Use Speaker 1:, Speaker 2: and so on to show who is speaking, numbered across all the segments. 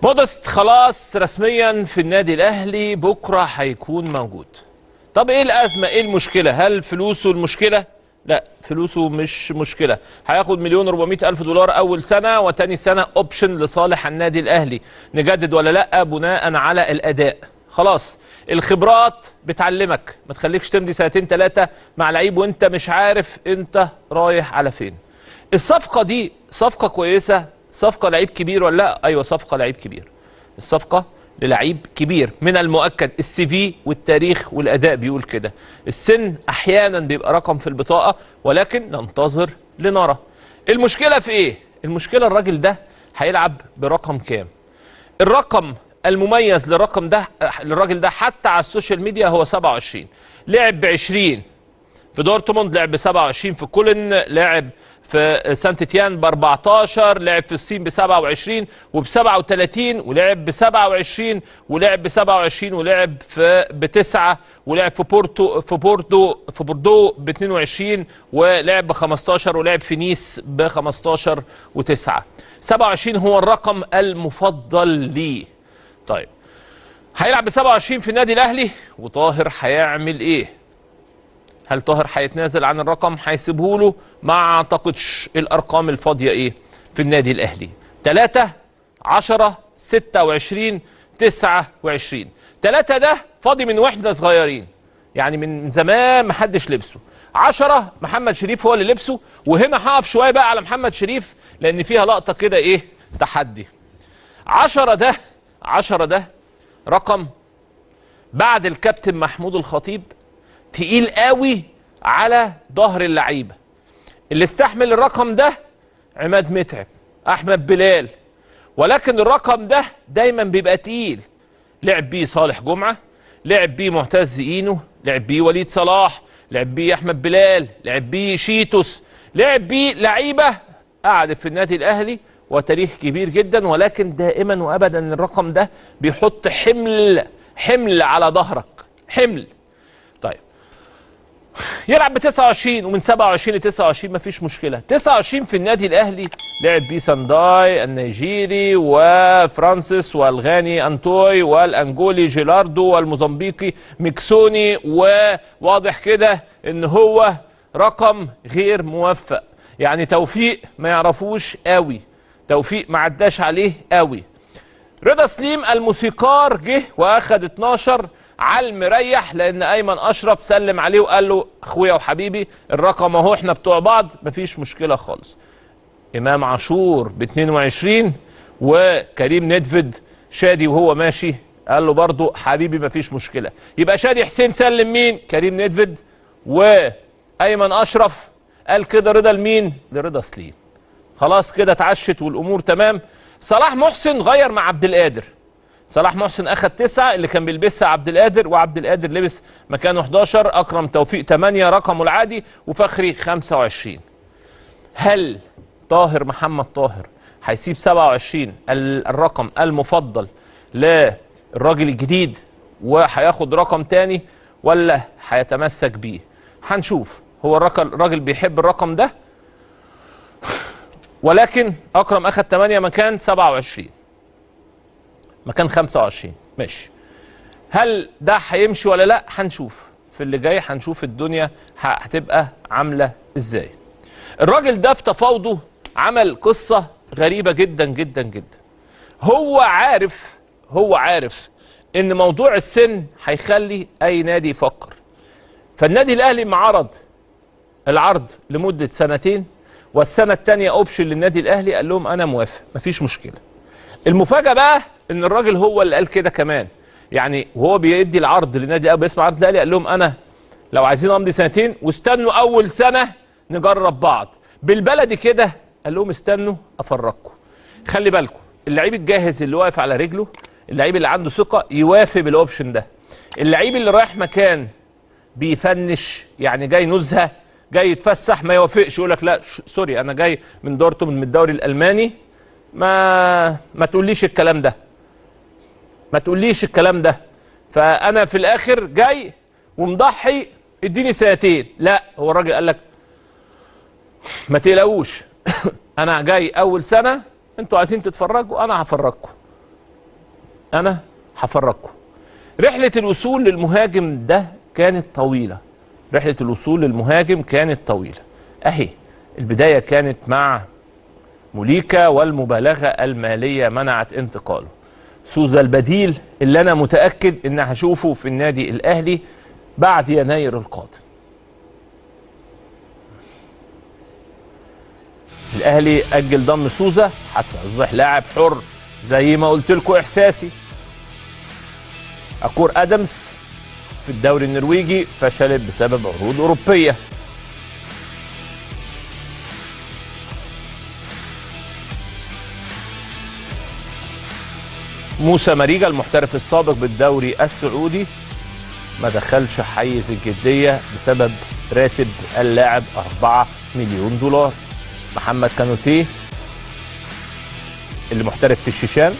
Speaker 1: مودست خلاص رسميا في النادي الاهلي، بكره هيكون موجود. طب ايه الازمه؟ ايه المشكله؟ هل فلوسه المشكله؟ لا، فلوسه مش مشكله. هياخد 1,400,000 دولار اول سنه، وتاني سنه اوبشن لصالح النادي الاهلي. نجدد ولا لا بناء على الاداء. خلاص الخبرات بتعلمك، ما تخليكش تمضي سنتين ثلاثه مع لعيب وانت مش عارف انت رايح على فين. الصفقه دي صفقه كويسه، صفقه لعيب كبير ولا لا؟ ايوه صفقه لعيب كبير. الصفقه للعيب كبير من المؤكد، السي في والتاريخ والاداء بيقول كده. السن احيانا بيبقى رقم في البطاقه، ولكن ننتظر لنرى. المشكله في ايه؟ المشكله الراجل ده هيلعب برقم كام؟ الرقم المميز للراجل ده حتى على السوشيال ميديا هو 27. لعب ب 20 في دورتموند، لعب ب 27 في كولن، لعب في سانت تيان ب 14، لعب في الصين ب 27 وب 37، ولعب ب 27 ولعب ب 27 ولعب ب 9، ولعب في بوردو ب 22، ولعب ب 15، ولعب في نيس ب 15 و9. 27 هو الرقم المفضل ليه. طيب هيلعب ب 27 في النادي الاهلي، وطاهر هيعمل ايه؟ هل طاهر هيتنازل عن الرقم؟ هيسيبه له؟ ما اعتقدش. الارقام الفاضيه ايه في النادي الاهلي؟ 3 10 26 29. 3 ده فاضي من واحنا صغيرين، يعني من زمان ما حدش لبسه. 10 محمد شريف هو اللي لبسه، وهنا هقف شويه بقى على محمد شريف لان فيها لقطه كده ايه، تحدي. 10 ده رقم بعد الكابتن محمود الخطيب تقيل قوي على ظهر اللعيبه. اللي استحمل الرقم ده عماد متعب، احمد بلال، ولكن الرقم ده دايما بيبقى تقيل. لعب بيه صالح جمعه، لعب بيه معتز اينو، لعب بيه وليد صلاح، لعب بيه احمد بلال، لعب بيه شيتوس، لعب بيه لعيبه قعدت في النادي الاهلي وتاريخ كبير جدا. ولكن دائما وابدا الرقم ده بيحط حمل على ظهرك، حمل. طيب يلعب ب 29 ومن 27 ل 29 مفيش مشكله. 29 في النادي الاهلي لعب بيه سانداي النيجيري، وفرانسيس، والغاني انتوي، والانجولي جيلاردو، والموزمبيقي ميكسوني. وواضح كده ان هو رقم غير موفق، يعني توفيق ما يعرفوش قوي، توفيق ما عداش عليه قوي. رضا سليم الموسيقار جه واخد 12 على المريح، لان ايمن اشرف سلم عليه وقال له اخويا وحبيبي الرقم اهو، احنا بتوع بعض مفيش مشكله خالص. امام عاشور ب 22، وكريم ندفد شادي وهو ماشي قال له برضو حبيبي مفيش مشكله. يبقى شادي حسين سلم مين؟ كريم ندفد. وايمن اشرف قال كده رضا لمين؟ لرضا سليم. خلاص كده اتعشت والامور تمام. صلاح محسن غير مع عبد القادر. صلاح محسن اخذ 9 اللي كان بيلبسها عبد القادر، وعبد القادر لبس مكانه 11. اكرم توفيق 8 رقمه العادي، وفخري 25. هل محمد طاهر هيسيب 27 الرقم المفضل للراجل الجديد وهياخد رقم تاني، ولا هيتمسك بيه؟ هنشوف. هو الراجل بيحب الرقم ده، ولكن اكرم اخذ 8 مكان 27 مكان 25. ماشي. هل ده هيمشي ولا لا؟ هنشوف في اللي جاي، هنشوف الدنيا هتبقى عامله ازاي. الراجل ده في تفاوضه عمل قصه غريبه جدا جدا جدا. هو عارف ان موضوع السن هيخلي اي نادي يفكر. فالنادي الاهلي معرض العرض لمده 2 سنين، والسنه الثانيه اوبشن للنادي الاهلي. قال لهم انا موافق مفيش مشكله. المفاجاه بقى ان الراجل هو اللي قال كده كمان، يعني وهو بيدي العرض للنادي الاهلي بيسمع عرض الاهلي قال لهم انا لو عايزين امضي 2 واستنوا اول سنه نجرب بعض. بالبلدي كده قال لهم استنوا افرجكم. خلي بالكم اللعيب الجاهز اللي واقف على رجله، اللعيب اللي عنده ثقه يوافق بالاوبشن ده. اللعيب اللي رايح مكان بيفنش، يعني جاي نزهه، جاي يتفسح، ما يوافقش. يقول لك لا سوري انا جاي من دورتموند من الدوري الالماني، ما تقوليش الكلام ده، ما تقوليش الكلام ده، فانا في الاخر جاي ومضحي اديني 2. لا، هو الراجل قال لك ما تقلقوش انا جاي اول سنه انتوا عايزين تتفرجوا انا هفرجكم. انا هفرجكم. رحله الوصول للمهاجم ده كانت طويله، رحله الوصول للمهاجم كانت طويله. اهي البدايه كانت مع موليكا والمبالغه الماليه منعت انتقاله. سوزا البديل اللي انا متاكد ان هشوفه في النادي الاهلي بعد يناير القادم. الاهلي اجل ضم سوزا حتى يصبح لاعب حر زي ما قلت لكم احساسي. اكور ادمز في الدوري النرويجي فشلت بسبب عروض اوروبيه. موسى ماريجا المحترف السابق بالدوري السعودي ما دخلش حيز الجديه بسبب راتب اللاعب 4 مليون دولار. محمد كانوتيه اللي محترف في الشيشان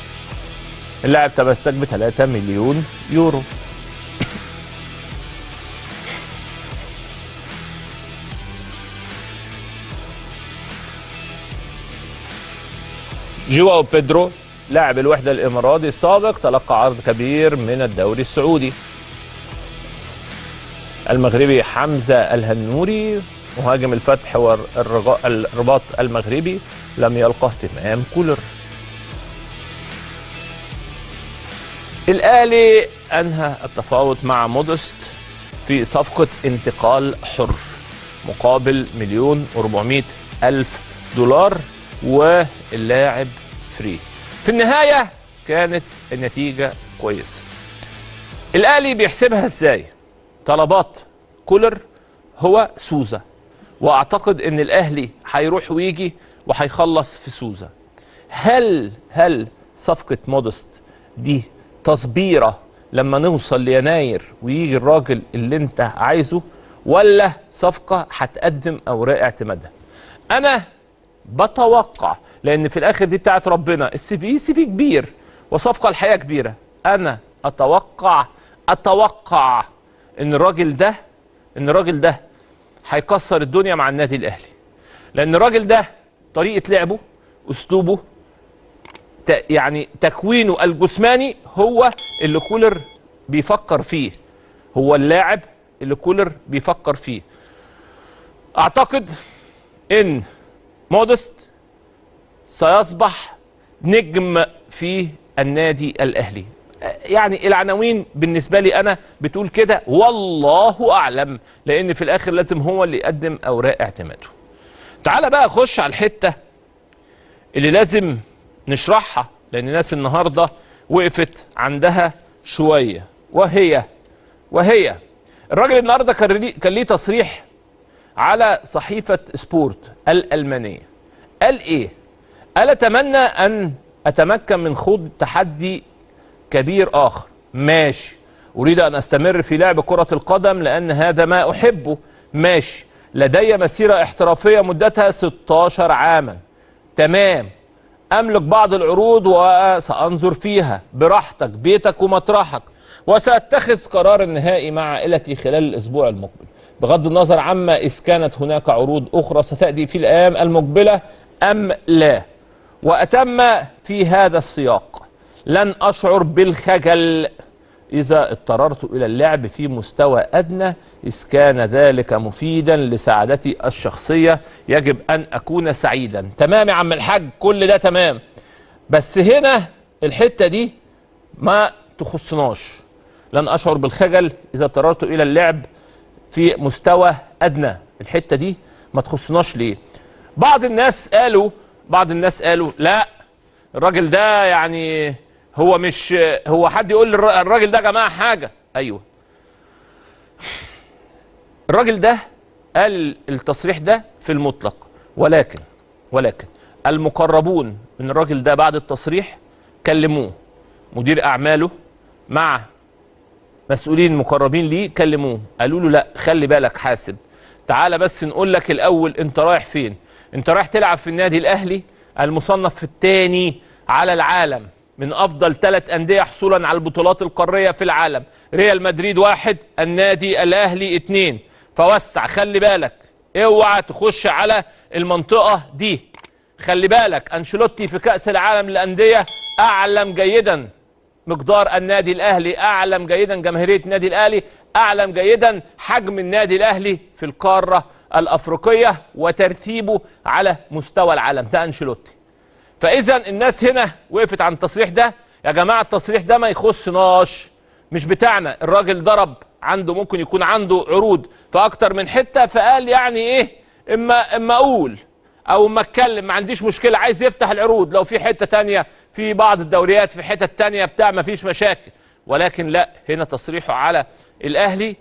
Speaker 1: اللاعب تمسك ب 3 مليون يورو. جواو بيدرو لاعب الوحدة الإماراتي السابق تلقى عرض كبير من الدوري السعودي. المغربي حمزة الهنوري مهاجم الفتح والرباط المغربي لم يلقى اهتمام كولر. الأهلي أنهى التفاوض مع مودست في صفقة انتقال حر مقابل 1,400,000 دولار واللاعب فري. في النهاية كانت النتيجة كويسة. الأهلي بيحسبها ازاي؟ طلبات كولر هو سوزا، واعتقد ان الأهلي هيروح ويجي وهيخلص في سوزا. هل صفقة مودست دي تصبيرة لما نوصل ليناير ويجي الراجل اللي انت عايزه، ولا صفقة هتقدم اوراق اعتمادها؟ انا بتوقع، لان في الاخر دي بتاعت ربنا، السي في كبير وصفقة الحقيقة كبيرة. انا اتوقع ان الراجل ده هيكسر الدنيا مع النادي الاهلي، لان الراجل ده طريقة لعبه اسلوبه يعني تكوينه الجسماني هو اللي كولر بيفكر فيه، هو اللاعب اللي كولر بيفكر فيه. اعتقد ان مودست سيصبح نجم في النادي الاهلي. يعني العناوين بالنسبه لي انا بتقول كده، والله اعلم، لان في الاخر لازم هو اللي يقدم اوراق اعتماده. تعال بقى خش على الحته اللي لازم نشرحها، لان الناس النهارده وقفت عندها شويه، وهي الراجل النهارده كان ليه تصريح على صحيفه سبورت الالمانيه. قال ايه؟ قال اتمنى ان اتمكن من خوض تحدي كبير اخر، ماشي. اريد ان استمر في لعب كره القدم لان هذا ما احبه، ماشي. لدي مسيره احترافيه مدتها 16 عاما، تمام. املك بعض العروض وسانظر فيها، براحتك، بيتك ومطرحك، وساتخذ قرار النهائي مع عائلتي خلال الاسبوع المقبل، بغض النظر عما اذا كانت هناك عروض اخرى ستاتي في الايام المقبله ام لا. واتم في هذا السياق، لن اشعر بالخجل اذا اضطررت الى اللعب في مستوى ادنى اذ كان ذلك مفيدا لسعادتي الشخصيه، يجب ان اكون سعيدا. تمام يا عم الحاج، كل ده تمام، بس هنا الحته دي ما تخصناش. لن اشعر بالخجل اذا اضطررت الى اللعب في مستوى ادنى، الحته دي ما تخصناش. ليه؟ بعض الناس قالوا لا، الراجل ده يعني هو مش هو حد يقول الراجل ده يا جماعه حاجه. ايوه، الراجل ده قال التصريح ده في المطلق، ولكن المقربون من الراجل ده بعد التصريح كلموه، مدير اعماله مع مسؤولين مقربين ليه كلموه، قالوا له لا خلي بالك، حاسب، تعالى بس نقول لك الاول انت رايح فين. انت رايح تلعب في النادي الاهلي المصنف الثاني على العالم، من افضل 3 انديه حصولا على البطولات القاريه في العالم. ريال مدريد 1، النادي الاهلي 2. فوسع، خلي بالك، اوعى تخش على المنطقه دي. خلي بالك انشيلوتي في كاس العالم للانديه اعلم جيدا مقدار النادي الاهلي، اعلم جيدا جماهيريه النادي الاهلي، اعلم جيدا حجم النادي الاهلي في القاره الافريقيه وترتيبه على مستوى العالم. ده انشيلوتي. فاذا الناس هنا وقفت عن التصريح ده. يا جماعه التصريح ده ما يخصناش، مش بتاعنا. الراجل ضرب عنده، ممكن يكون عنده عروض في اكتر من حته، فقال يعني ايه، اما اقول او اما اتكلم ما عنديش مشكله. عايز يفتح العروض لو في حته تانية في بعض الدوريات، في حته تانية بتاع، ما فيش مشاكل. ولكن لا، هنا تصريحه على الاهلي